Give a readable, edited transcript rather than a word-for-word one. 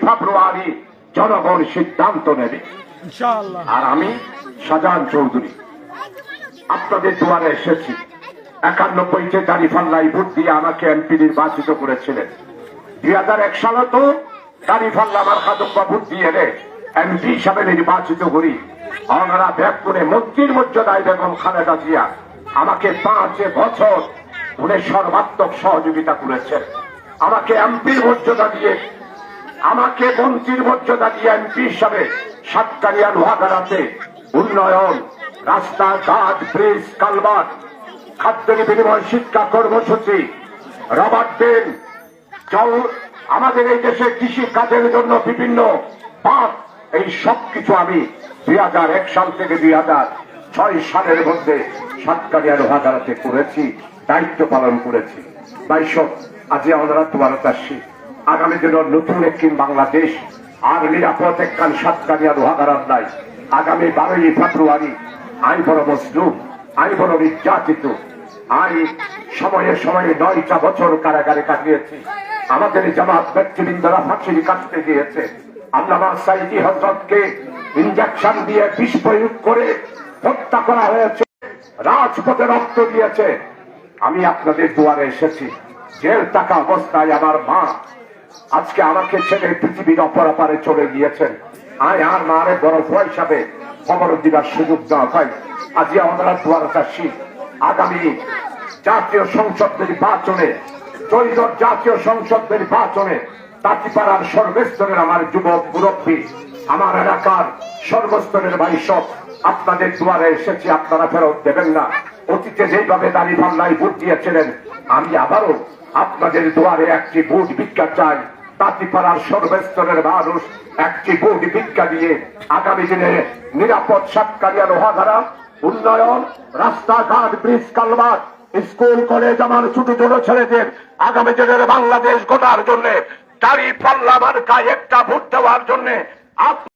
ফেব্রুয়ারি জনগণ সিদ্ধান্ত নেবে। আর আমি শাহজাহান চৌধুরী আপনাদের দুয়ারে এসেছি। 91-তে দাঁড়িপাল্লায় ভোট দিয়ে আমাকে এমপি নির্বাচিত করেছিলেন। 2001 সালে তো দাঁড়িপাল্লা আমার খাদুব্বা ভোট দিয়ে এমপি হিসাবে নির্বাচিত করি। ওনারা ব্যাগ করে মন্ত্রীর মর্যাদায় বেগম খালেদা জিয়া আমাকে 5 বছর উনি সর্বাত্মক সহযোগিতা করেছেন। আমাকে এমপির মর্যাদা দিয়ে, আমাকে মন্ত্রীর মর্যাদা দিয়ে এমপি হিসাবে সাতকানিয়া লোহাগাড়াতে উন্নয়ন, রাস্তাঘাট, ব্রিজ, কালভার্ট, খাদ্যের বিনিময় শিক্ষা কর্মসূচি, রবার ড্রেন, জল, আমাদের এই দেশে কৃষি কাজের জন্য বিভিন্ন পাট, এই সবকিছু আমি 2001 সাল থেকে 2006 সালের মধ্যে সাতকানিয়া লোহাগাড়াতে করেছি, দায়িত্ব পালন করেছি। বাইশক আজ আমরা তোমার আসছি আগামী দিনের নতুন একটি বাংলাদেশ আর নিরাপদ একখান সাতকানিয়া লোহাগাড়ার নাই। আগামী 12ই ফেব্রুয়ারি আই বড় মজলুম, আই বড় নির্যাতিত, আই সময়ে সময়ে 9টা বছর কারাগারে কাটিয়েছি। আমাদের জামাত ব্যক্তিবৃন্দরা ফাঁসির কাটতে দিয়েছে। আল্লামা সাইদি হযরতকে ইনজেকশন দিয়ে বিষ প্রয়োগ করে হত্যা করা হয়েছে, রাজপথে রক্ত দিয়েছে। আমি আপনাদের দুয়ারে এসেছি। জেল থাকা অবস্থায় আমার মা আজকে আমাকে ছেড়ে পৃথিবীর অপরাপারে চলে গিয়েছেন। আর মারে বড় ভয় হিসাবে খবর দিবার সুযোগ দেওয়া হয়। আজ আমরা দুয়ারে আসছি আগামী জাতীয় সংসদ নির্বাচনে, ত্রয়োদশ জাতীয় সংসদ নির্বাচনে তাঁতিপাড়ার সর্বস্তরের আমার যুবক মুরব্বী, আমার এলাকার সর্বস্তরের ভাই সব আপনাদের দুয়ারে এসেছি। আপনারা ফেরত দেবেন না। অতীতে যেভাবে দাঁড়িপাল্লায় ভোট দিয়েছিলেন, আমি আবারও আপনাদের দুয়ারে একটি ভোট ভিক্ষা চাই। তাঁতিপাড়ার সর্বস্তরের মানুষ একটি ভোট ভিক্ষা দিয়ে আগামী দিনে নিরাপদ সাতকানিয়া লোহাগাড়া, উন্নয়ন, রাস্তাঘাট, ব্রিজ, কালভার্ট, স্কুল, কলেজ, আমার ছোট ছোট ছেলেদের আগামী দিনের বাংলাদেশ গড়ার জন্য দাঁড়িপাল্লা মার্কায় একটা ভোট দেওয়ার জন্য